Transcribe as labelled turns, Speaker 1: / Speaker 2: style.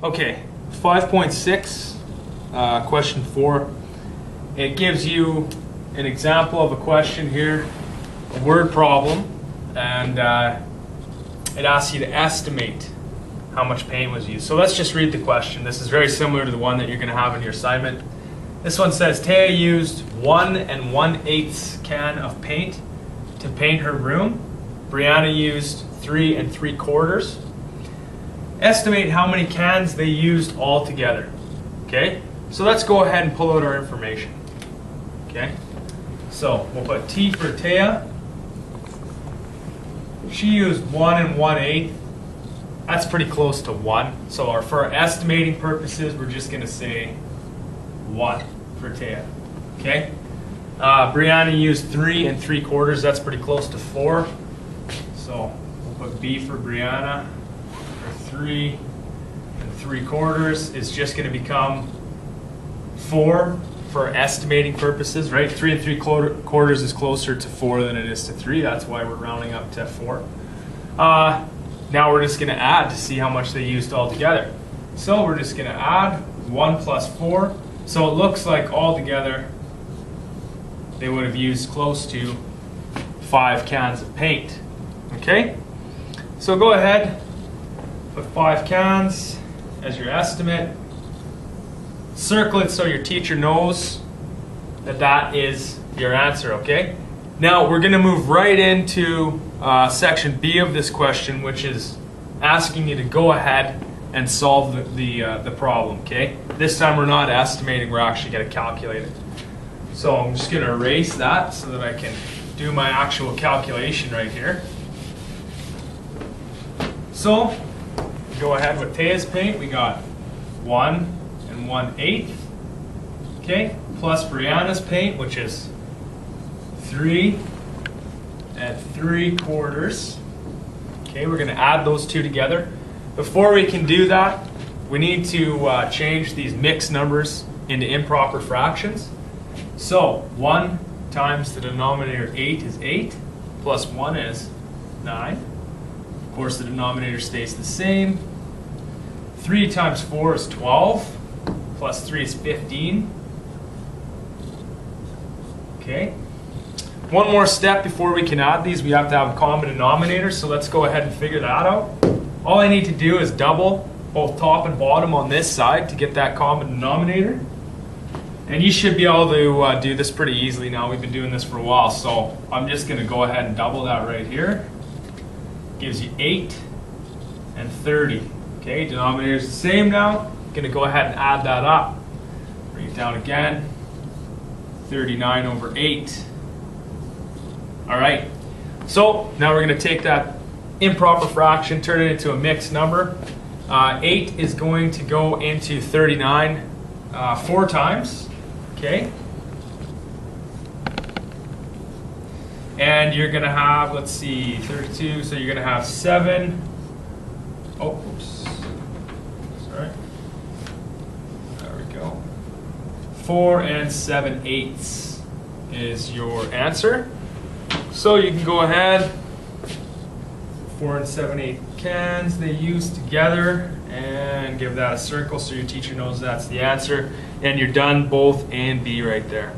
Speaker 1: Okay, 5.6, question 4. It gives you an example of a question here, a word problem, and it asks you to estimate how much paint was used. So let's just read the question. This is very similar to the one that you're going to have in your assignment. This one says, Taya used 1 1/8 can of paint to paint her room. Brianna used 3 3/4. Estimate how many cans they used all together. Okay, so let's go ahead and pull out our information. Okay, so we'll put T for Taya. She used 1 1/8. That's pretty close to 1. So for our estimating purposes, we're just going to say 1 for Taya. Okay, Brianna used 3 3/4. That's pretty close to 4. So we'll put B for Brianna. 3 3/4 is just going to become 4 for estimating purposes, right? 3 3/4 is closer to 4 than it is to 3. That's why we're rounding up to 4. Now we're just going to add to see how much they used all together. So we're just going to add 1 plus 4. So it looks like all together they would have used close to 5 cans of paint. Okay? So go ahead. Put 5 cans as your estimate. Circle it so your teacher knows that that is your answer, okay? Now we're going to move right into section B of this question, which is asking you to go ahead and solve the problem, okay? This time we're not estimating, we're actually going to calculate it. So I'm just going to erase that so that I can do my actual calculation right here. So go ahead with Taya's paint. We got 1 1/8, okay, plus Brianna's paint, which is 3 3/4. Okay, we're going to add those two together. Before we can do that, we need to change these mixed numbers into improper fractions. So 1 times the denominator 8 is 8, plus 1 is 9. Of course, the denominator stays the same. 3 times 4 is 12, plus 3 is 15. Okay. One more step before we can add these, we have to have a common denominator, so let's go ahead and figure that out. All I need to do is double both top and bottom on this side to get that common denominator. And you should be able to do this pretty easily now. We've been doing this for a while, so I'm just going to go ahead and double that right here. Gives you 8 and 30. Okay, denominator is the same now. Going to go ahead and add that up. Bring it down again. 39 over 8. All right. So now we're going to take that improper fraction, turn it into a mixed number. 8 is going to go into 39 4 times. Okay. And you're going to have, let's see, 32. So you're going to have 7. Oh, oops. Sorry. There we go. 4 7/8 is your answer. So you can go ahead. 4 7/8 cans they use together, and give that a circle so your teacher knows that's the answer. And you're done both A and B right there.